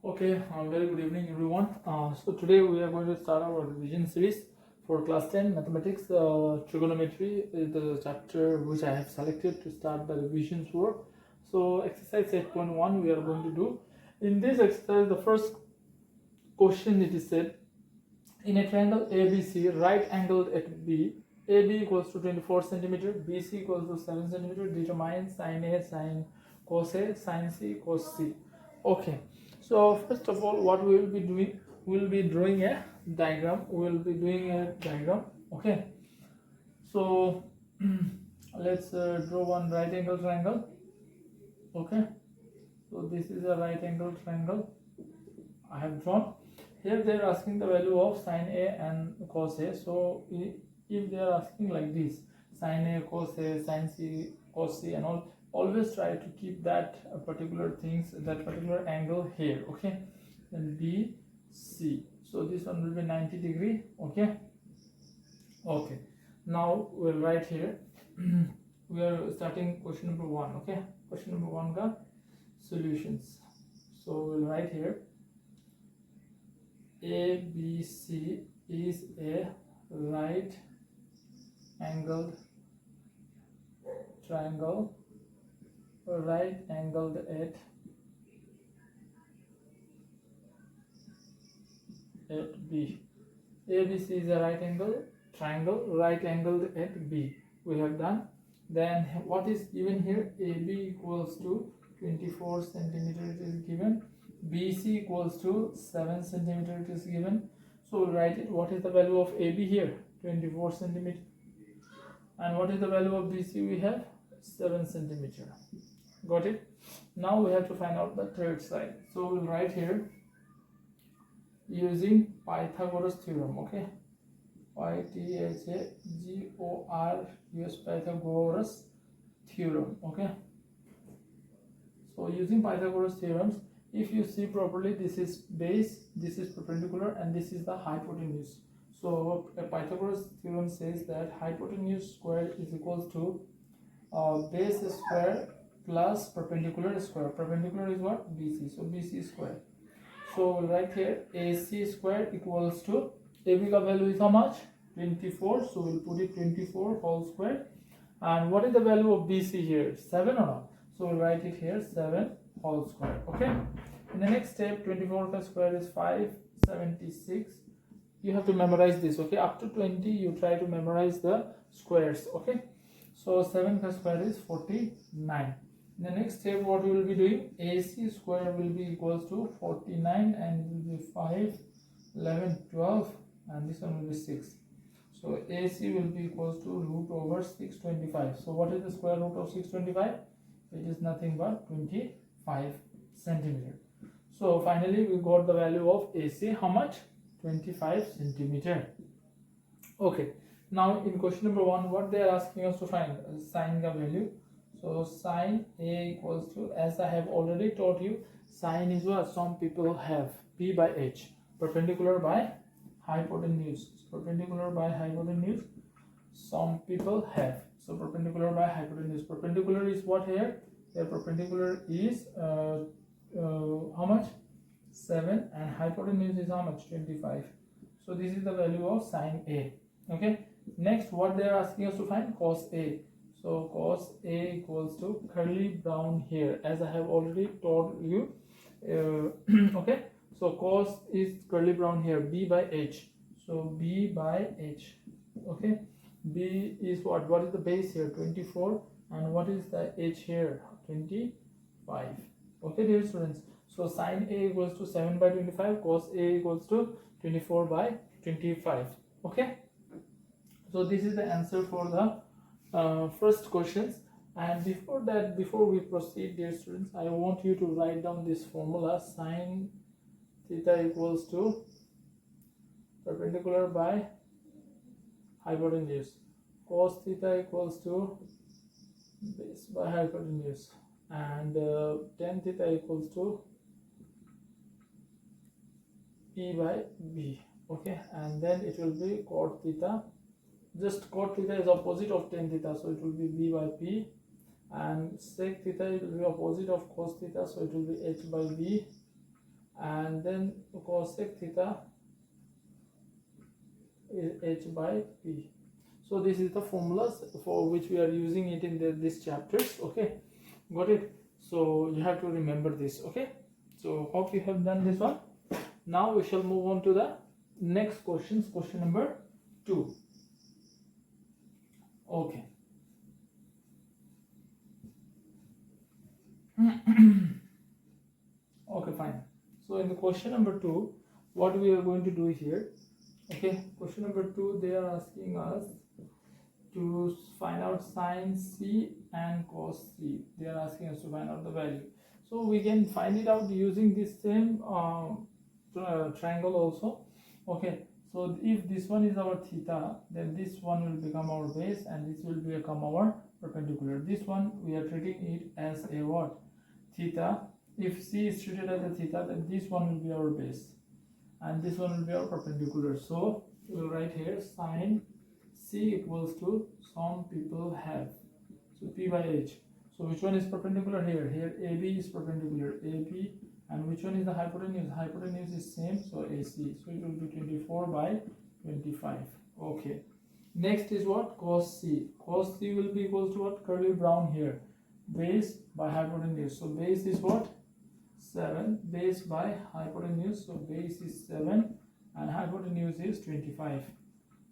Okay, very good evening everyone. So today we are going to start our revision series for class 10 mathematics. Trigonometry is the chapter which I have selected to start the revisions for. So exercise 8.1 we are going to do. In this exercise, the first question it is said, in a triangle ABC, right angled at B, AB equals to 24 centimeter, BC equals to 7 centimeter, determine sin A, sin cos A, sin C, cos C. Okay, so first of all, what we will be doing, we will be drawing a diagram. We will be doing a diagram. Okay, so let's draw one right angle triangle. Okay, so this is a right angle triangle I have drawn. Here they are asking the value of sin A and cos A. So if they are asking like this, sin A, cos A, sin C, cos C and all, always try to keep that particular things, that particular angle here. Okay, then B, C. So this one will be 90 degree. Okay. Okay. Now we'll write here. We are starting question number 1. Okay. Question number 1 ka solutions. So we'll write here. ABC is a right angled triangle, right angled at B. ABC is a right angle triangle, right angled at B. We have done. Then what is given here? AB equals to 24 centimeter it is given. BC equals to 7 centimeter it is given. So we'll write it. What is the value of AB here? 24 centimeter. And what is the value of BC? We have 7 centimeter. Got it? Now we have to find out the third side. So we'll write here using Pythagoras theorem. Okay, Pythagoras Pythagoras theorem. Okay, so using Pythagoras theorems, if you see properly, this is base, this is perpendicular, and this is the hypotenuse. So a Pythagoras theorem says that hypotenuse squared is equals to base square plus perpendicular square. Perpendicular is what? BC. So BC square. So we'll write here AC square equals to AB ka value is how much? 24. So we'll put it 24 whole square. And what is the value of BC here? 7 or not? So we'll write it here 7 whole square. Okay. In the next step, 24 ka square is 576. You have to memorize this. Okay. Up to 20, you try to memorize the squares. Okay. So 7 ka square is 49. In the next step, what we will be doing, AC square will be equals to 49 and it will be 5, 11, 12 and this one will be 6. So AC will be equals to root over 625. So what is the square root of 625? It is nothing but 25 centimeter. So finally we got the value of AC. How much? 25 centimeter. Okay. Now in question number 1, what they are asking us to find? Sin the value. So sin A equals to, as I have already taught you, sin is what some people have, P by H, perpendicular by hypotenuse. Perpendicular by hypotenuse, some people have. So perpendicular by hypotenuse. Perpendicular is what here? The perpendicular is how much? 7 and hypotenuse is how much? 25. So this is the value of sin A. Okay. Next, what they are asking us to find? Cos A. So cos A equals to curly brown here, as I have already taught you. Okay, so cos is curly brown here, B by H. So B by H. Okay, B is what? What is the base here? 24. And what is the H here? 25. Okay, dear students. So sin A equals to 7 by 25. Cos A equals to 24 by 25. Okay. So this is the answer for the first questions. And before that, before we proceed, dear students, I want you to write down this formula. Sin theta equals to perpendicular by hypotenuse. Cos theta equals to base by hypotenuse. And tan theta equals to P by B. Okay, and then it will be cot theta. Just cot theta is opposite of tan theta, so it will be B by P, and sec theta will be opposite of cos theta, so it will be H by B, and then cosec theta is h by p. So this is the formulas for which we are using it in these chapters. Okay, got it? So you have to remember this. Okay, so hope you have done this one. Now we shall move on to the next questions. Question number 2. Okay. Okay, fine. So in the question number 2, what we are going to do here, okay, question number 2, they are asking us to find out sine C and cos C. They are asking us to find out the value. So we can find it out using this same triangle also. Okay, so if this one is our theta, then this one will become our base and this will become our perpendicular. This one we are treating it as a what? Theta. If C is treated as a theta, then this one will be our base and this one will be our perpendicular. So we will write here sine C equals to, some people have, so P by H. So which one is perpendicular here? Here AB is perpendicular, AB, and which one is the hypotenuse? Hypotenuse is same, so AC. So it will be 24 by 25. Okay. Next is what? Cos C. Cos C will be equals to what? Curly brown here. Base by hypotenuse. So base is what? 7. Base by hypotenuse. So base is 7 and hypotenuse is 25.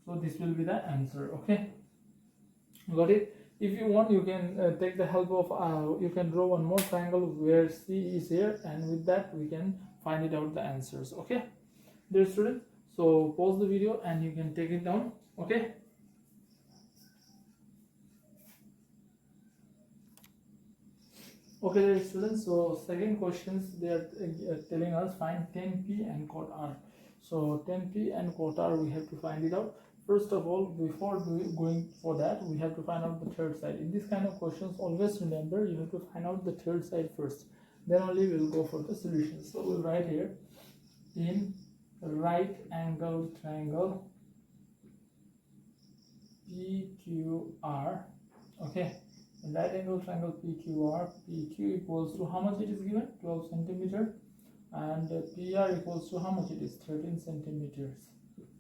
So this will be the answer. Okay, got it? If you want, you can take the help of you can draw one more triangle where C is here, and with that we can find it out the answers. Okay, dear students, so pause the video and you can take it down. Okay, okay, dear students, so second questions, they are telling us find tan P and cot R. So tan P and cot R, we have to find it out. First of all, before going for that, we have to find out the third side. In this kind of questions, always remember you have to find out the third side first. Then only we will go for the solution. So we'll write here, in right angle triangle PQR. Okay, in right angle triangle PQR, PQ equals to how much it is given? 12 centimeter, and PR equals to how much it is? 13 centimeters,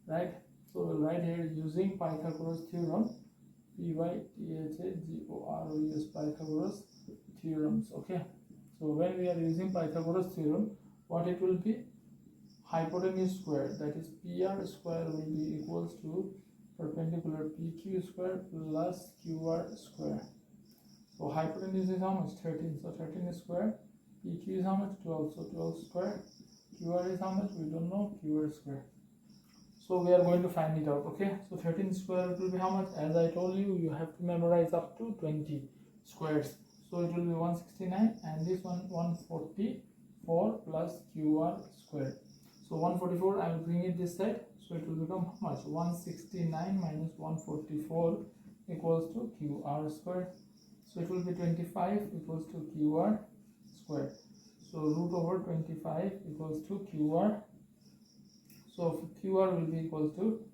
right? So we'll write here using Pythagoras theorem, Pythagoras Pythagoras theorems. Okay, so when we are using Pythagoras theorem, what it will be? Hypotenuse square, that is PR square, will be equals to perpendicular PQ square plus QR square. So hypotenuse is how much? 13. So 13 is square. PQ is how much? 12. So 12 square. QR is how much? We don't know. QR square. So we are going to find it out. Okay, so 13 square will be how much? As I told you, you have to memorize up to 20 squares. So it will be 169, and this one 144 plus QR square. So 144, I will bring it this side. So it will become how much? 169 minus 144 equals to QR square. So it will be 25 equals to QR square. So root over 25 equals to QR. So QR will be equal to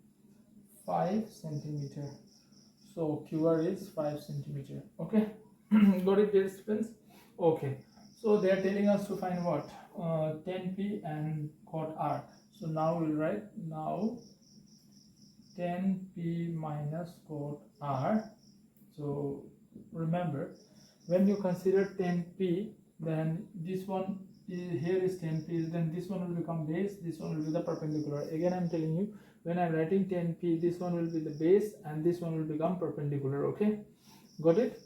5 centimeter. So QR is 5 centimeter. Okay, got it, dear students? Okay, so they are telling us to find what? Tan P and cot R. So now we'll write now tan P minus cot R. So remember, when you consider tan P, then this one here is tan P, then this one will become base, this one will be the perpendicular. Again, I'm telling you, when I'm writing tan P, this one will be the base and this one will become perpendicular. Okay, got it?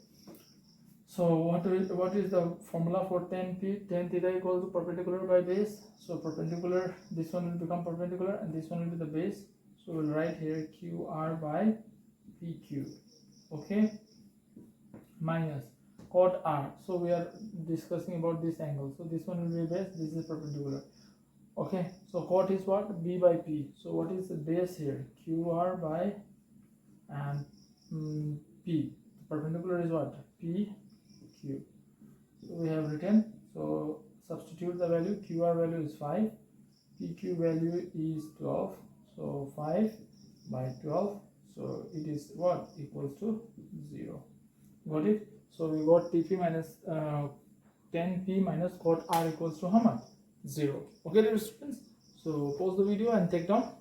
So what is the formula for tan P? Tan theta equals to perpendicular by base. So perpendicular, this one will become perpendicular and this one will be the base. So we'll write here QR by PQ. Okay, minus cot R. So we are discussing about this angle. So this one will be base, this is perpendicular. Okay, so cot is what? B by P. So what is the base here? QR by and P. Perpendicular is what? P Q. So we have written, so substitute the value. QR value is 5, PQ value is 12, so 5 by 12, so it is what? Equals to 0. Got it? So we got TP minus tan P minus cot R equals to how much? 0. Okay, dear students. So pause the video and take down.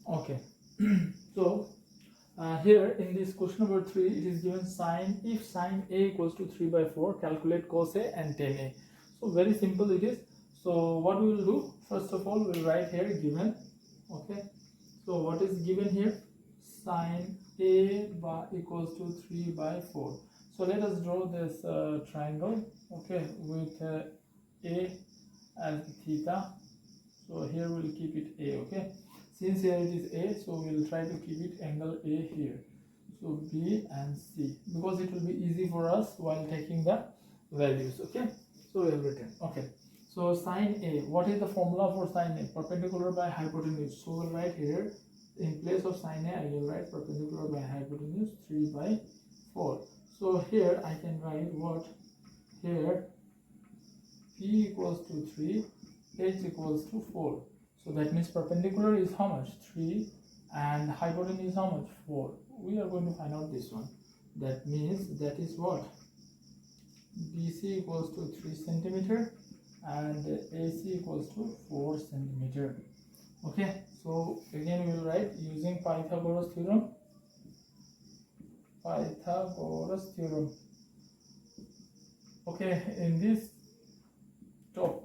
Okay. So here in this question number 3, it is given sine, if sine A equals to 3 by 4, calculate cos A and tan A. So very simple it is. So what we will do, first of all, we will write here given. Okay. So what is given here? Sine A by equals to 3 by 4. So let us draw this triangle, okay, with A as theta. So here we'll keep it A, okay. Since here it is A, so we'll try to keep it angle A here. So B and C, because it will be easy for us while taking the values, okay. So we have written, okay. So sine A, what is the formula for sine A? Perpendicular by hypotenuse. So we'll write here, in place of sine A, I will write perpendicular by hypotenuse 3 by 4. So here I can write what? Here P equals to 3, H equals to 4. So that means perpendicular is how much? 3 and hypotenuse is how much? 4. We are going to find out this one. That means that is what? BC equals to 3 centimeter and AC equals to 4 centimeter. Okay, so again we will write using Pythagoras theorem. Pythagoras theorem. Okay, in this top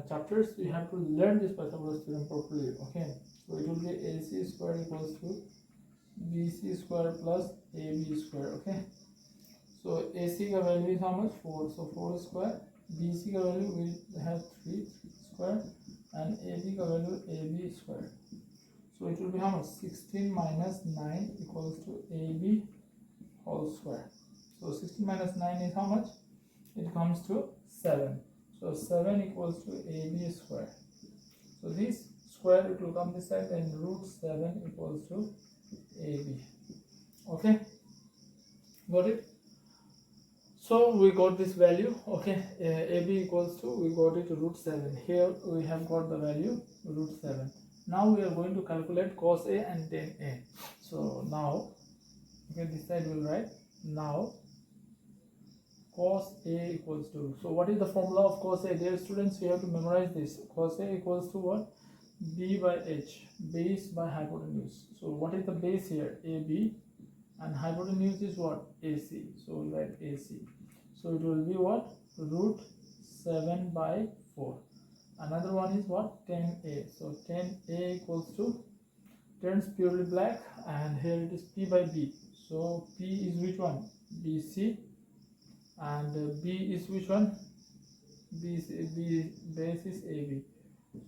chapters we have to learn this Pythagoras theorem properly. Okay, so it will be AC square equals to BC square plus AB square. Okay, so AC का value is how much? 4. So 4 square. BC का value we have 3 square and AB का value AB square. So it will be how much? 16 minus 9 equals to AB whole square. So 16 minus 9 is how much? It comes to 7. So 7 equals to AB square. So this square it will come this side and root 7 equals to AB. Okay, got it? So we got this value. Okay, AB equals to, we got it root 7. Here we have got the value root 7. Now we are going to calculate cos A and tan A. So now, okay, this side we'll write now cos A equals to, so what is the formula of cos A? Dear students, we have to memorize this. Cos A equals to what? B by H, base by hypotenuse. So what is the base here? AB, and hypotenuse is what? AC. So we'll write AC. So it will be what? Root 7 by 4. Another one is what? Tan A. So tan A equals to, tan is purely black and here it is P by B. So P is which one? BC. And B is which one? B base is AB.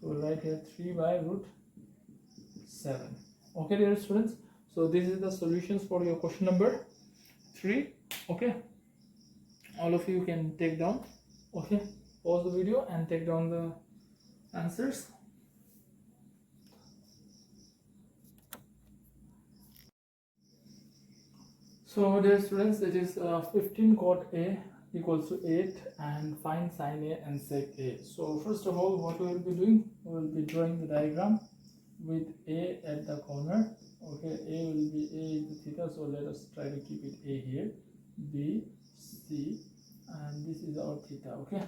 So right here 3 by root 7. Okay, dear students. So this is the solutions for your question number 3. Okay, all of you can take down. Okay, pause the video and take down the answers. So dear students, it is 15 cot A equals to 8 and find sine A and sec A. So first of all, what we will be doing, we will be drawing the diagram with A at the corner. Okay, A will be A into theta, so let us try to keep it A here, B, C, and this is our theta. Okay,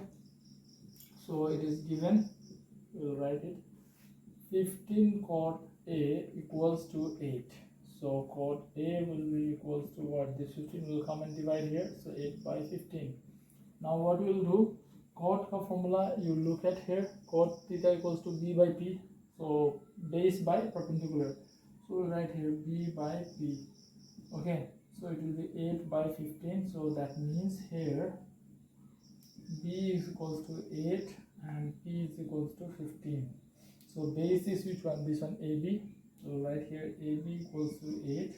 so it is given, we will write it 15 cot A equals to 8. So cot A will be equals to what? This 15 will come and divide here, so 8 by 15. Now what we will do, cot ka formula you look at here, cot theta equals to B by P, so base by perpendicular. So we'll write here B by P. Okay, so it will be 8 by 15, so that means here B is equals to 8 and P is equals to 15. So base is which one? This one, AB. So right here AB equals to 8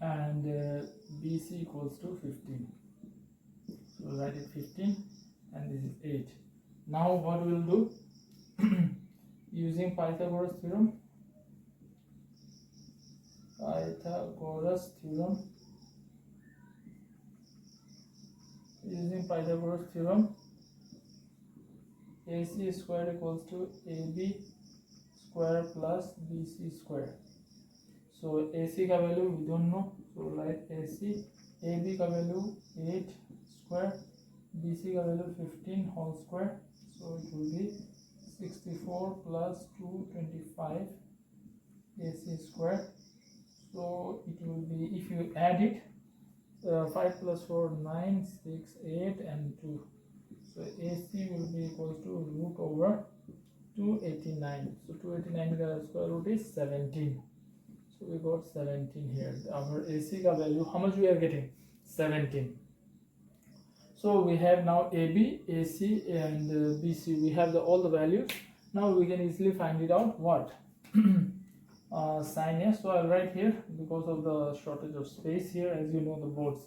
and BC equals to 15. So write it 15 and this is 8. Now what we will do, using Pythagoras theorem. Using Pythagoras theorem, AC square equals to AB square plus BC square. So AC ka value we don't know, so write AC AB का value 8 square, BC का value 15 whole square, so it will be 64 plus 225 AC square. So it will be, if you add it, 5 plus 4 9 6 8 and 2, so AC will be equals to root over 289. So 289 का square root is 17. So we got 17 here. Our AC ka value, how much we are getting? 17. So we have now AB, AC and BC. We have all the values. Now we can easily find it out. What? Sin A. So I'll write here because of the shortage of space here. As you know, the board's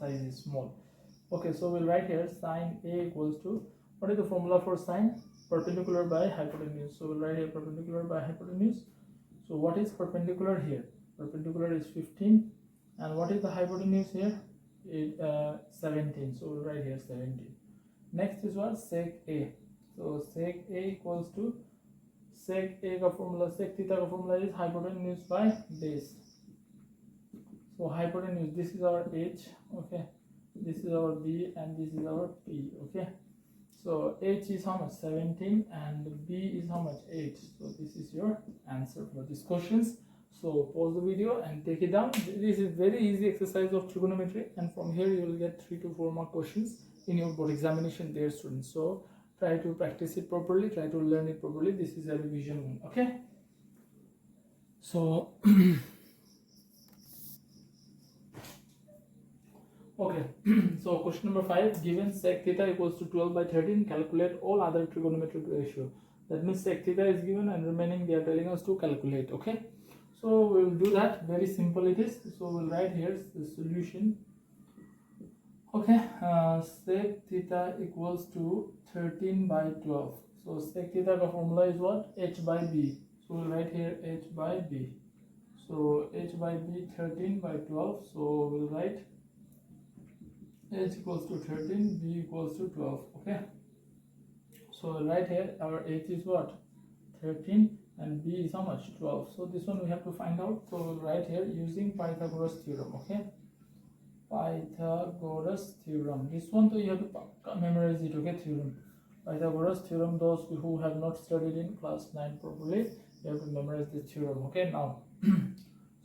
size is small. Okay, so we'll write here sin A equals to, what is the formula for sin? Perpendicular by hypotenuse. So we'll write here perpendicular by hypotenuse. So what is perpendicular here? Perpendicular is 15, and what is the hypotenuse here? 17. So we'll write here 17. Next is what? Sec A. So sec A equals to, sec A का formula, sec theta का formula is hypotenuse by base. So hypotenuse, this is our H, okay, this is our B and this is our P, okay. So H is how much? 17 and B is how much? 8. So this is your answer for these questions. So pause the video and take it down. This is very easy exercise of trigonometry, and from here you will get 3 to 4 more questions in your board examination, dear students. So try to practice it properly, try to learn it properly. This is a revision one, okay. So okay, so question number 5, given sec theta equals to 12 by 13, calculate all other trigonometric ratio. That means sec theta is given and remaining they are telling us to calculate, okay. So we will do that, very simple it is. So we'll write here the solution. Okay, sec theta equals to 13 by 12. So sec theta ka formula is what? H by B. So we'll write here H by B. So H by B 13 by 12. So we'll write H equals to 13, B equals to 12. Okay. So right here our H is what? 13 and B is how much? 12. So this one we have to find out. So we'll write here using Pythagoras theorem. Okay. Pythagoras theorem. This one, so you have to memorize it. Okay, theorem. Pythagoras theorem. Those who have not studied in class 9 properly, you have to memorize this theorem. Okay, now.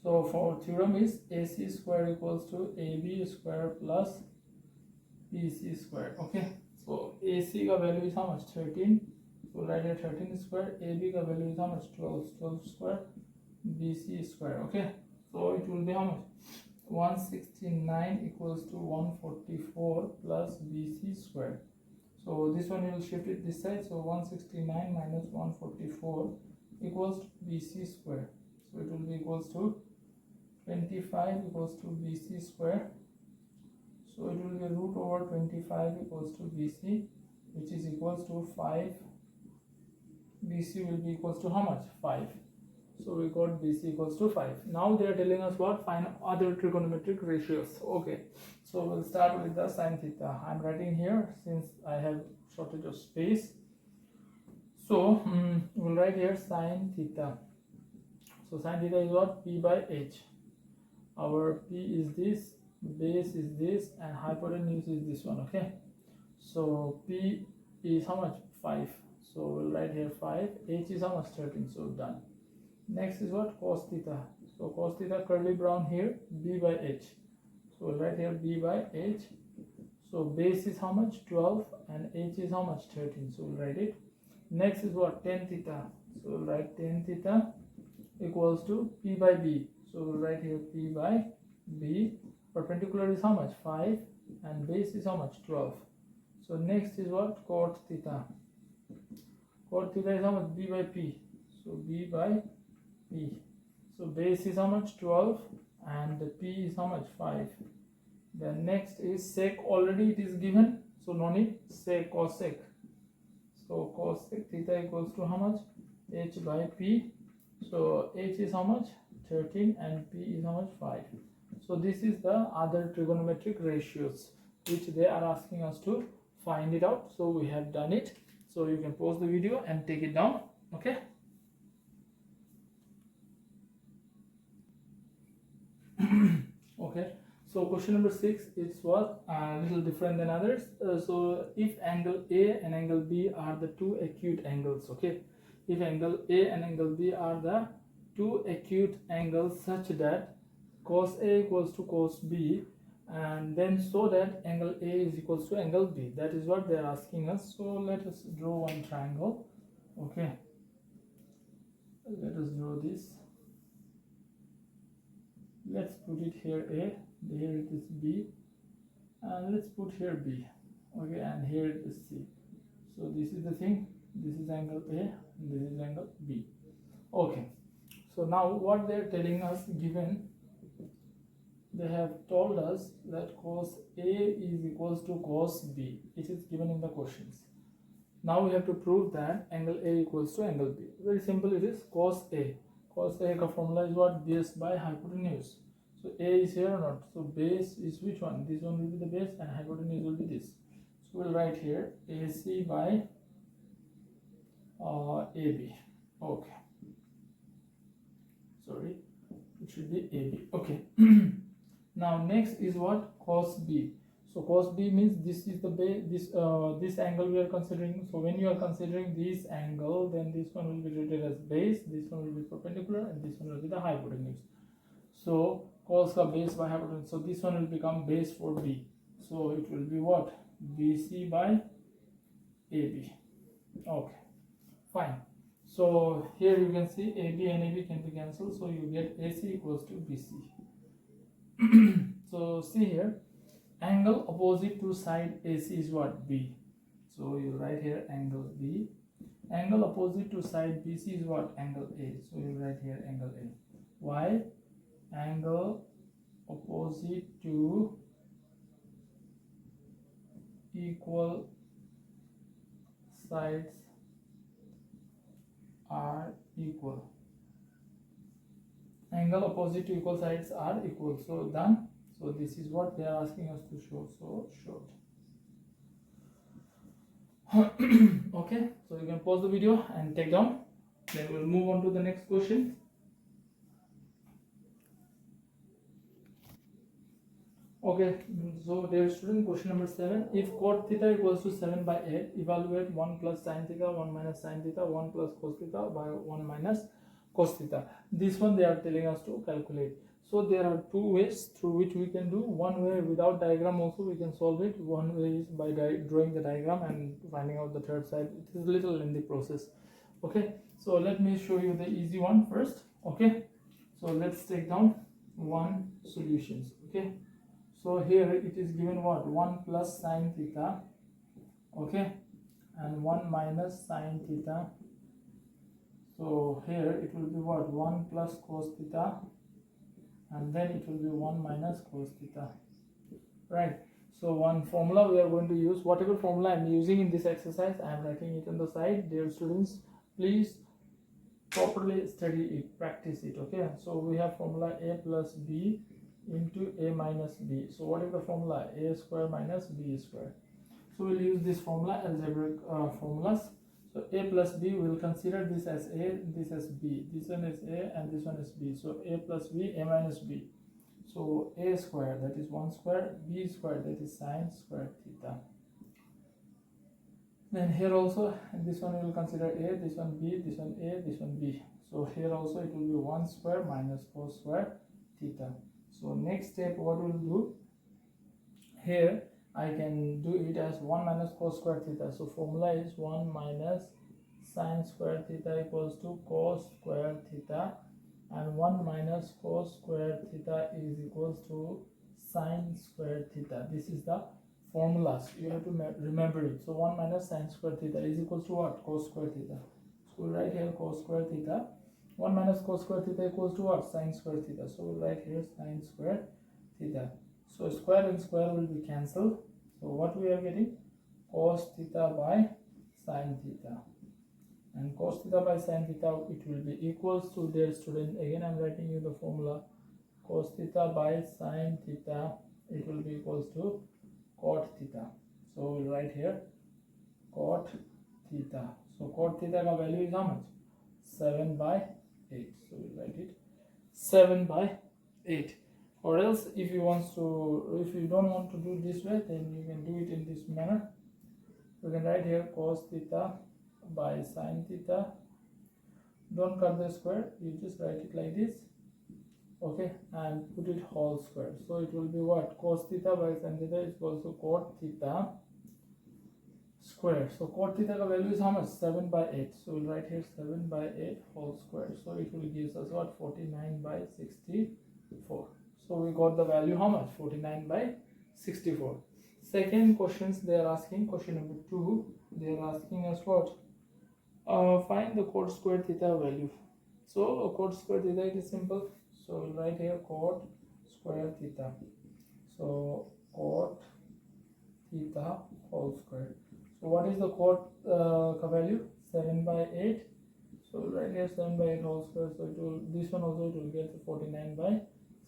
So for theorem is AC square equals to AB square plus BC square. Okay. So AC ka value is how much? 13. So write here 13 square. AB ka value is how much? 12. 12 square. BC square. Okay. So it will be how much? 169 equals to 144 plus BC square. So this one you will shift it this side. So 169 minus 144 equals to BC square. So it will be equals to 25 equals to BC square. So it will be root over 25 equals to BC, which is equals to 5. BC will be equals to how much? 5. So we got BC equals to 5. Now they are telling us what? Find other trigonometric ratios. Okay. So we'll start with the sin theta. I'm writing here since I have shortage of space. So we'll write here sin theta. So sin theta is what? P by H. Our P is this, base is this, and hypotenuse is this one. Okay. So P is how much? 5. So we'll write here 5. H is how much? 13. So done. Next is what? Cos theta. So cos theta curly brown here, B by H. So we'll write here B by H. So base is how much? 12 and H is how much? 13. So we'll write it. Next is what? Tan theta. So we'll write tan theta equals to P by B. So we'll write here P by B. Perpendicular is how much? 5 and base is how much? 12. So next is what? Cot theta. Cot theta is how much? B by P. So B by P. So base is how much? 12 and the P is how much? 5. Then next is sec. Already it is given, so no need. Sec, cosec. So cosec theta equals to how much? H by P. So H is how much? 13 and P is how much? 5. So this is the other trigonometric ratios which they are asking us to find it out. So we have done it. So you can pause the video and take it down. Okay. Okay. So question number 6 is what a little different than others. So if angle A and angle B are the two acute angles, okay, if angle A and angle B are the two acute angles such that cos A equals to cos B, and then so that angle A is equals to angle B, that is what they are asking us. So let us draw one triangle. Okay, let us draw this. Let's put it here A, here it is B, and let's put here B. Okay, and here it is C. So this is the thing, this is angle A and this is angle B. Okay, so now what they are telling us, given they have told us that cos A is equals to cos B. It is given in the questions. Now we have to prove that angle A equals to angle B. Very simple, it is cos A. Cos A ka formula is what? Base by hypotenuse. So A is here or not? So base is which one? This one will be the base and hypotenuse will be this. So we'll write here AC by AB. Okay. Sorry, it should be AB. Okay. Now next is what? Cos B. So cos B means this is the base, this angle we are considering. So when you are considering this angle, then this one will be treated as base, this one will be perpendicular, and this one will be the hypotenuse. So cos ka base by hypotenuse. So this one will become base for B. So it will be what? BC by AB. Okay, fine. So here you can see AB and AB can be cancelled. So you get AC equals to BC. So see here, angle opposite to side AC is what? B. So you write here angle B. Angle opposite to side BC is what? Angle A. So you write here angle A. Why? Angle opposite to equal sides are equal. Angle opposite to equal sides are equal. So done. So this is what they are asking us to show. So showed. Okay, so you can pause the video and take down. Then we'll move on to the next question. Okay, so dear student, question number 7. If cot theta equals to 7 by 8, evaluate 1 plus sin theta, 1 minus sin theta, 1 plus cos theta by 1 minus cos theta. This one they are telling us to calculate. So there are two ways through which we can do. One way, without diagram also we can solve it. One way is by drawing the diagram and finding out the third side. It is a little in the process. Okay, so let me show you the easy one first. Okay, so let's take down one solutions. Okay, so here it is given what? 1 plus sin theta, okay, and 1 minus sin theta. So here it will be what? 1 plus cos theta, and then it will be 1 minus cos theta, right? So one formula we are going to use, whatever formula I am using in this exercise, I am writing it on the side. Dear students, please properly study it, practice it. Okay, so we have formula A plus B into A minus B. So what is the formula? A square minus B square. So we'll use this formula, algebraic formulas. So A plus B, we will consider this as A, this as B, this one is A and this one is B. So A plus B, A minus B. So A square, that is 1 square, B square, that is sine square theta. Then here also, this one we will consider A, this one B, this one A, this one B. So here also it will be 1 square minus cos square theta. So next step, what we'll do here, I can do it as 1 minus cos square theta. So formula is 1 minus sine square theta equals to cos square theta, and 1 minus cos square theta is equals to sine square theta. This is the formulas, you have to remember it. So 1 minus sine square theta is equals to what? Cos square theta. So we write here cos square theta. 1 minus cos square theta equals to what? Sine square theta. So we'll write here sine square theta. So square and square will be cancelled. So what we are getting? Cos theta by sine theta. And cos theta by sine theta, it will be equals to, their student, again I am writing you the formula. Cos theta by sine theta, it will be equals to cot theta. So we'll write here cot theta. So cot theta ka value is how much? 7 by 8. So we'll write it 7 by 8. Or else if you don't want to do this way, then you can do it in this manner. You can write here cos theta by sin theta. Don't cut the square, you just write it like this, okay, and put it whole square. So it will be what? Cos theta by sin theta is also cot theta square. So cot theta value is how much? 7 by 8. So we'll write here 7 by 8 whole square. So it will give us what? 49 by 64. So we got the value how much? 49 by 64. Second questions they are asking, question number 2, they are asking us what? Find the cot square theta value. So cot square theta, it is simple. So we'll write here cot square theta. So cot theta whole square. So what is the cot value? 7 by 8. So we'll write here 7 by 8 whole square. So it will, this one also it will get 49 by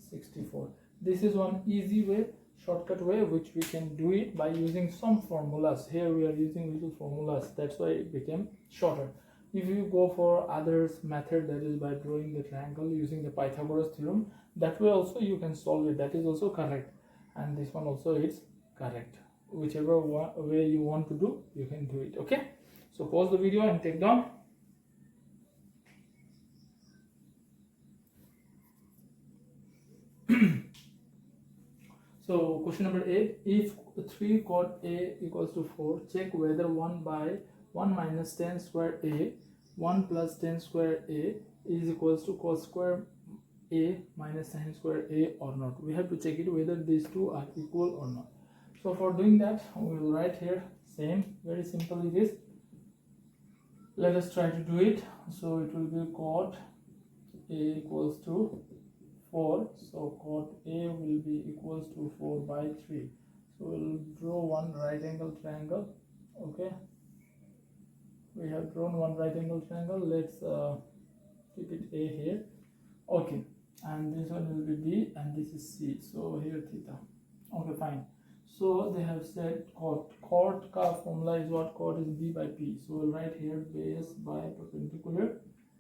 64. This is one easy way, shortcut way, which we can do it by using some formulas. Here we are using little formulas, that's why it became shorter. If you go for others method, that is by drawing the triangle using the Pythagoras theorem, that way also you can solve it, that is also correct, and this one also is correct. Whichever way you want to do, you can do it. Okay, so pause the video and take down. So question number 8, if 3 cot A equals to 4, check whether 1 by 1 minus tan square A 1 plus tan square A is equals to cos square A minus sin square A or not. We have to check it whether these two are equal or not. So for doing that, we will write here same, very simple it is. Let us try to do it. So it will be cot A equals to 4. So cot A will be equals to 4 by 3. So we'll draw one right angle triangle. Okay, we have drawn one right angle triangle. Let's keep it A here. Okay, and this one will be B and this is C. So here theta. Okay, fine. So they have said cot ka formula is what? Cot is B by P. So we'll write here base by perpendicular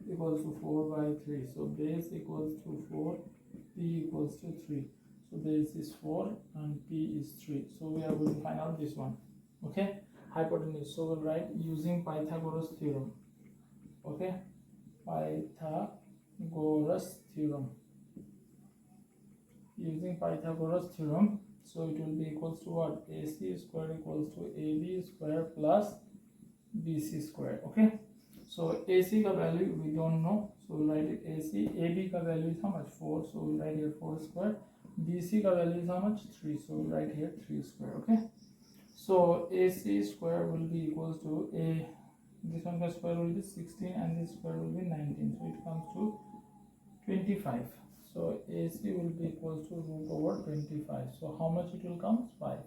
equals to 4 by 3. So base equals to 4, P equals to 3. So base is 4 and P is 3. So we are going to find out this one. Okay, hypotenuse. So we'll write using Pythagoras theorem. Okay, Pythagoras theorem. Using Pythagoras theorem, so it will be equals to what? AC square equals to AB square plus BC square. Okay, so AC ka value we don't know, so we'll write it AC. AB ka value is how much? 4, so we'll write here 4 square. BC ka value is how much? 3, so we'll write here 3 square. Okay, so AC square will be equals to A, this one ka square will be 16 and this square will be 19, so it comes to 25. So AC will be equals to root over 25. So how much it will come? 5.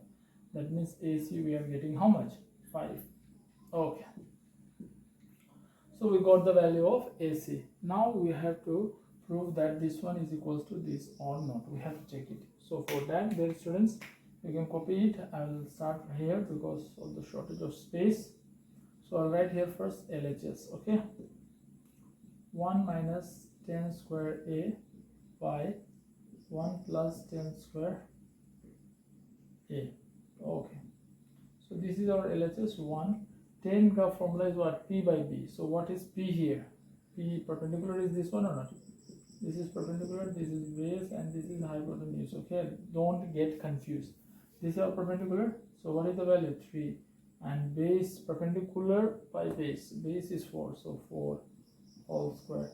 That means AC we are getting how much? 5. Okay. So we got the value of AC. Now we have to prove that this one is equals to this or not. We have to check it. So for that, dear students, you can copy it. I will start here because of the shortage of space. So I'll write here first LHS. Okay. 1 minus tan square A by 1 plus tan square A. Okay, so this is our LHS 1. Tan ka formula is what? P by B. So what is P here? P perpendicular is this one or not? This is perpendicular, this is base and this is hypotenuse. Okay, don't get confused. This is our perpendicular. So what is the value? 3. And base perpendicular by base. Base is 4. So 4 whole square.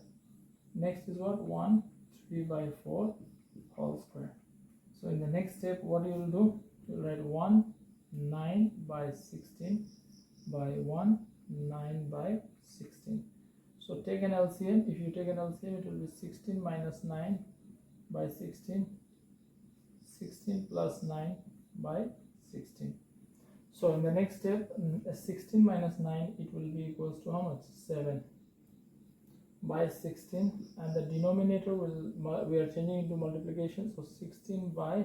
Next is what? 1 3 by 4 whole square. So in the next step, what you will do? You will write 1 9 by 16 by 1 9 by 16. So take an LCM. If you take an LCM, it will be 16 minus 9 by 16, 16 plus 9 by 16. So in the next step, 16 minus 9, it will be equals to how much? 7 by 16, and the denominator will, we are changing into multiplication, so 16 by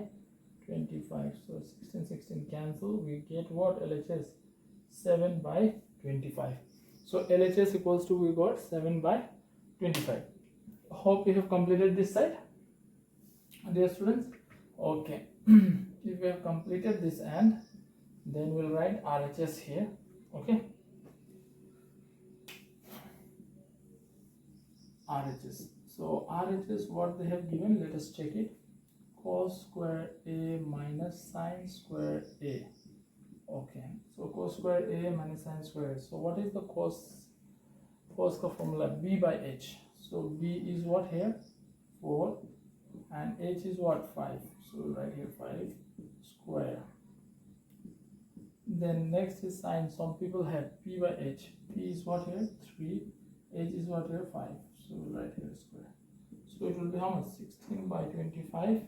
25. So 16 cancel, we get what? LHS 7 by 25. So LHS equals to, we got 7 by 25. Hope you have completed this side. Dear students, okay. If we have completed this end, then we'll write RHS here. Okay, RHS. So RHS, what they have given, let us check it. Cos square A minus sine square A. Okay, so cos square A minus sine square A. So what is the cos का formula? B by H. So B is what here? 4 and H is what? 5. So right here 5 square. Then next is sine. Some people have P by H. P is what here? 3. H is what here? 5. So right here square. So it will be how much? 16 by 25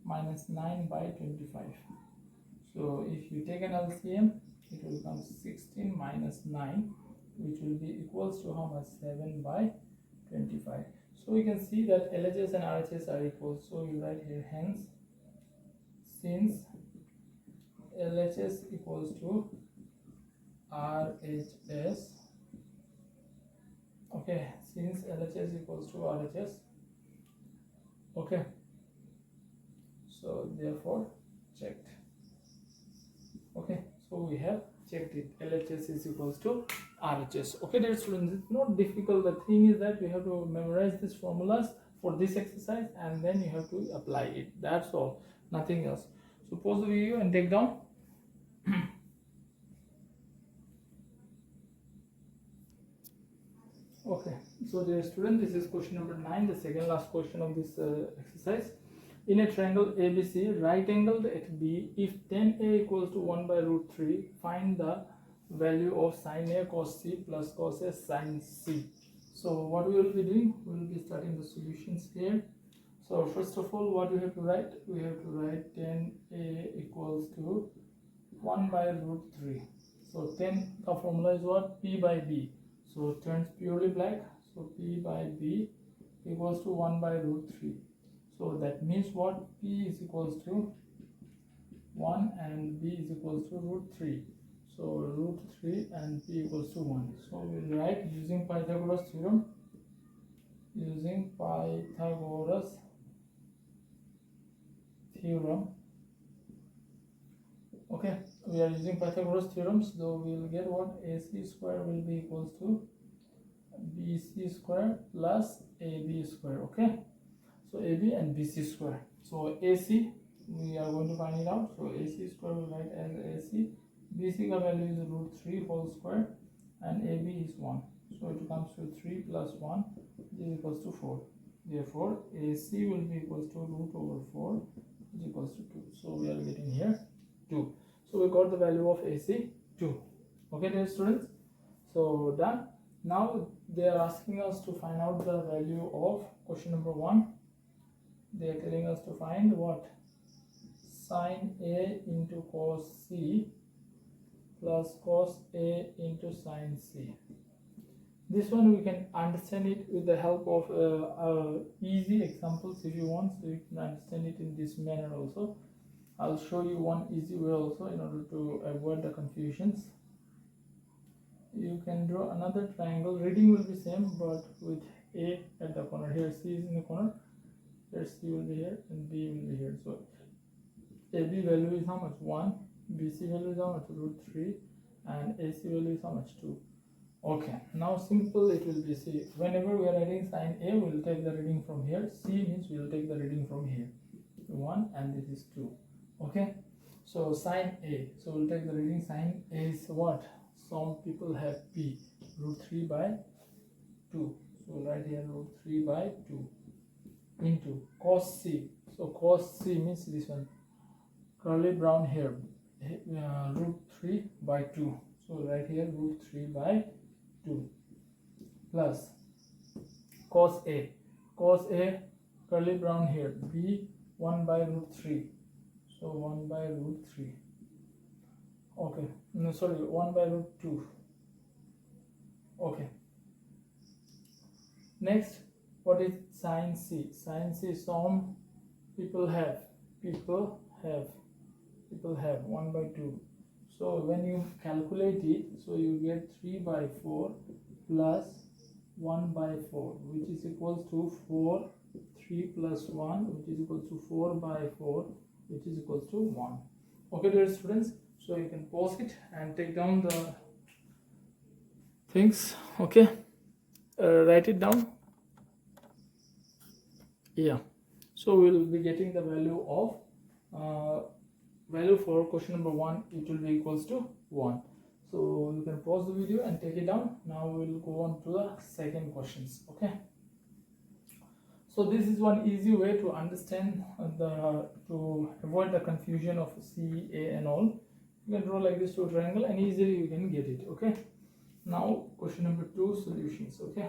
minus 9 by 25. So if you take an LCM, it will become 16 minus 9, which will be equals to how much? 7 by 25. So we can see that LHS and RHS are equal. So you write here, hence, since LHS equals to RHS, okay, since LHS equals to RHS, okay, so therefore checked. Okay, so we have checked it. LHS is equals to RHS. Okay, dear students, it's not difficult. The thing is that you have to memorize these formulas for this exercise and then you have to apply it. That's all, nothing else. So pause the video and take down. Okay, so dear student, this is question number 9, the second last question of this exercise. In a triangle ABC, right angled at B, if tan A equals to 1 by root 3, find the value of sin A cos C plus cos A sin C. So what we will be doing, we will be starting the solutions here. So first of all, what we have to write? We have to write tan A equals to 1 by root 3. So tan, the formula is what? P by B. So it turns purely black. So P by B equals to 1 by root 3. So that means what? P is equals to 1 and B is equals to root 3. So root 3 and P equals to 1. So we'll write using Pythagoras theorem. Using Pythagoras theorem. Okay, we are using Pythagoras theorems, so we will get what? AC square will be equals to BC square plus AB square. Okay, so AB and BC square. So AC, we are going to find it out. So AC square we write as AC. BC ka value is root 3 whole square and AB is 1. So it comes to 3 plus 1 is equals to 4. Therefore AC will be equals to root over 4 is equals to 2. So we are getting here 2. So we got the value of AC 2. Okay, dear students. So done. Now they are asking us to find out the value of question number 1. They are telling us to find what? Sin A into cos C plus cos A into sin C. This one we can understand it with the help of easy examples if you want. So you can understand it in this manner also. I'll show you one easy way also in order to avoid the confusions. You can draw another triangle. Reading will be same but with A at the corner. Here C is in the corner. Here C will be here and B will be here. So AB value is how much? 1. BC value is how much? Root 3. And AC value is how much? 2. Okay, now simple it will be C. Whenever we are writing sin A, we will take the reading from here. C means we will take the reading from here. 1 and this is 2. Okay, so sin A. So we'll take the reading. Sin A is what? Some people have P, root 3 by 2. So right here root 3 by 2 into cos C. So cos C means this one. Curly brown hair. Root 3 by 2. So right here root 3 by 2 plus cos A. Cos A, curly brown hair. B 1 by root 3. So 1 by root 3. Okay, no, sorry, 1 by root 2. Okay. Next, what is sin C? Sin C, some people have 1 by 2. So when you calculate it, so you get 3 by 4 plus 1 by 4, which is equals to 4, 3 plus 1, which is equals to 4 by 4, which is equals to 1. Okay, dear students, so you can pause it and take down the things. Okay, write it down. Yeah, so we'll be getting the value of value for question number 1. It will be equals to 1. So you can pause the video and take it down. Now we'll go on to the second questions. Okay, so this is one easy way to understand to avoid the confusion of C, A and all. You can draw like this to a triangle and easily you can get it. Okay, now question number 2, solutions. Okay,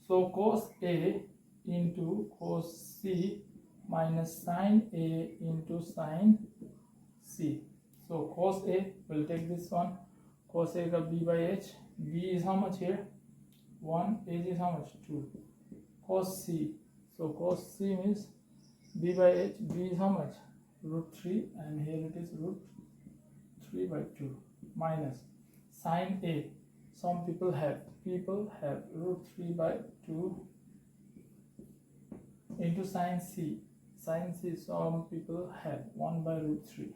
so cos A into cos C minus sin A into sin C. So cos A, we'll take this one, cos A ka B by H. B is how much here? 1. H is how much? 2. Cos C, so cos C means B by H. B is how much? Root 3, and here it is root 3 by 2 minus sin A. Some people have root 3 by 2 into sin C. Sin C, some people have 1 by root 3.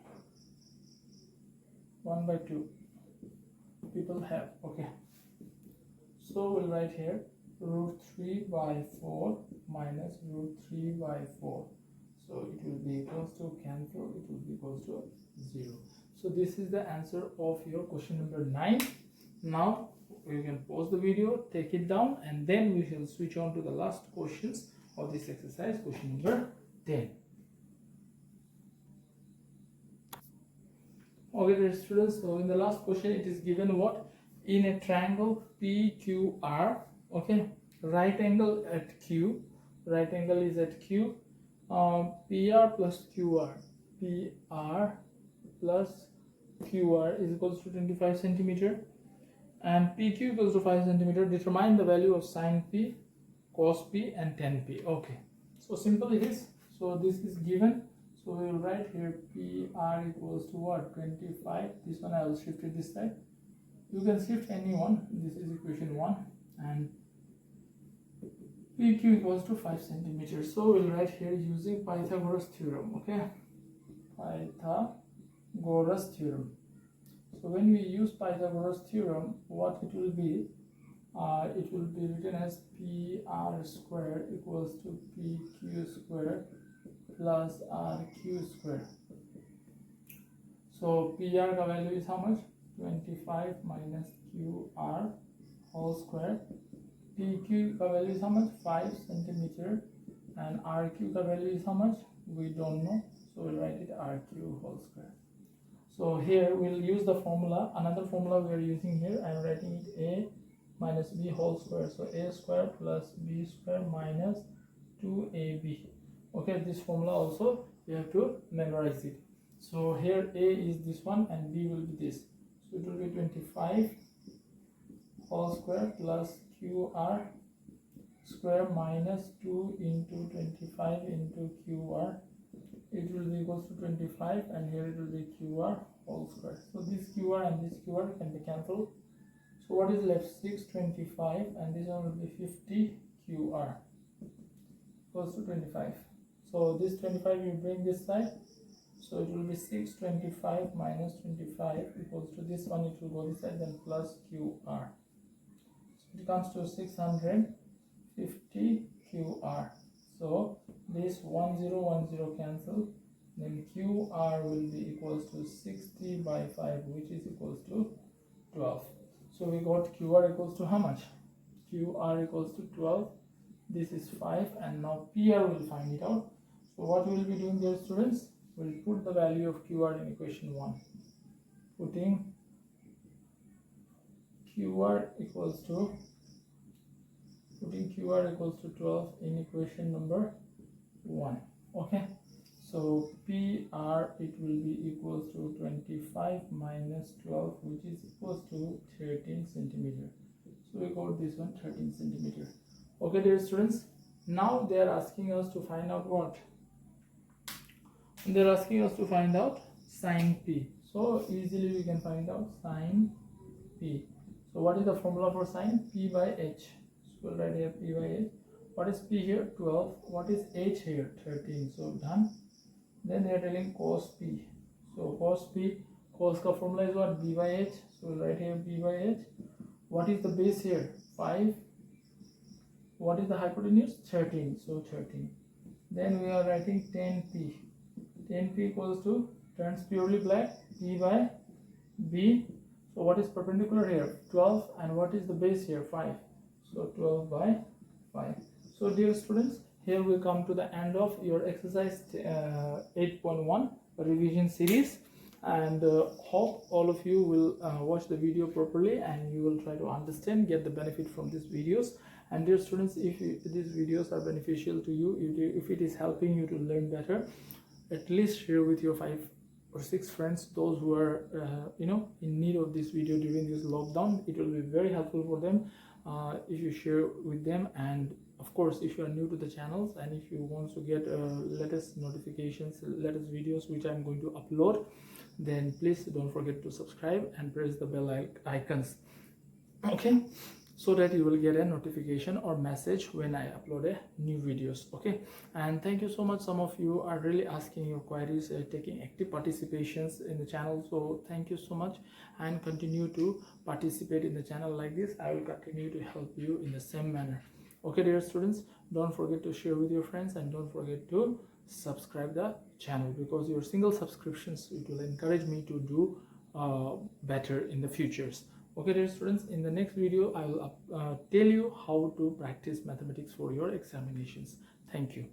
1 by 2 people have. Okay, so we'll write here root 3 by 4 minus root 3 by 4. So it will be equals to cancel, it will be equals to 0. So this is the answer of your question number 9. Now you can pause the video, take it down, and then we shall switch on to the last questions of this exercise, question number 10. Okay, dear students, so in the last question it is given what? In a triangle PQR, okay, right angle at Q, right angle is at Q, PR plus QR, PR plus QR is equals to 25 centimeter, and PQ equals to 5 centimeter. Determine the value of sin P, cos P and tan P. Okay, so simple it is. So this is given. So we will write here PR equals to what? 25. This one I will shift it this side. You can shift any one. This is equation 1, and PQ equals to 5 centimeters. So we'll write here using Pythagoras theorem. Okay, Pythagoras theorem. So when we use Pythagoras theorem, what it will be? It will be written as PR square equals to PQ square plus RQ square. So PR ka value is how much? 25 minus QR whole square. PQ ka value is how much? 5 centimeter, and RQ ka value is how much? We don't know, so we'll write it RQ whole square. So here we'll use the formula, another formula we are using here. I am writing it A minus B whole square. So A square plus B square minus 2AB. Okay, this formula also you have to memorize it. So here A is this one and B will be this. So it will be 25 whole square plus QR square minus 2 into 25 into QR. It will be equals to 25, and here it will be QR whole square. So this QR and this QR can be cancelled. So what is left? 625, and this one will be 50 QR equals to 25. So this 25 you bring this side, so it will be 625 minus 25 equals to this one, it will go this side, then plus QR. So it comes to 650 QR. So this 1010 cancel, then QR will be equals to 60 by 5, which is equals to 12. So we got QR equals to how much? QR equals to 12. This is 5, and now PR will find it out. So what we will be doing, dear students, we'll put the value of QR in equation 1. Putting QR equals to 12 in equation number 1. Okay, so PR, it will be equals to 25 minus 12, which is equals to 13 centimeter. So we got this one, 13 centimeter. Okay, dear students, now they are asking us to find out what? They are asking us to find out sin P. So easily we can find out sin P. So what is the formula for sin? P by H. So we'll write here P by H. What is p here? 12. What is h here? 13. So done. Then they are telling cos p. So cos p, cos ka formula is what? B by h. So right here B by h. What is the base here? 5. What is the hypotenuse? 13. So 13. Then we are writing 10p. 10p equals to, turns purely black, p by b. So what is perpendicular here? 12. And what is the base here? 5. So 12 by 5. So dear students, here we come to the end of your exercise 8.1 revision series, and hope all of you will watch the video properly and you will try to understand, get the benefit from these videos. And dear students, if these videos are beneficial to you, if it is helping you to learn better, at least share with your 5 or 6 friends, those who are in need of this video during this lockdown. It will be very helpful for them if you share with them. And of course, if you are new to the channels and if you want to get latest notifications, latest videos which I'm going to upload, then please don't forget to subscribe and press the bell icons, okay, so that you will get a notification or message when I upload a new videos. Okay, and thank you so much. Some of you are really asking your queries, taking active participations in the channel, so thank you so much, and continue to participate in the channel like this. I will continue to help you in the same manner. Okay, dear students, don't forget to share with your friends and don't forget to subscribe the channel, because your single subscriptions, it will encourage me to do better in the futures. Okay, dear students, in the next video I will tell you how to practice mathematics for your examinations. Thank you.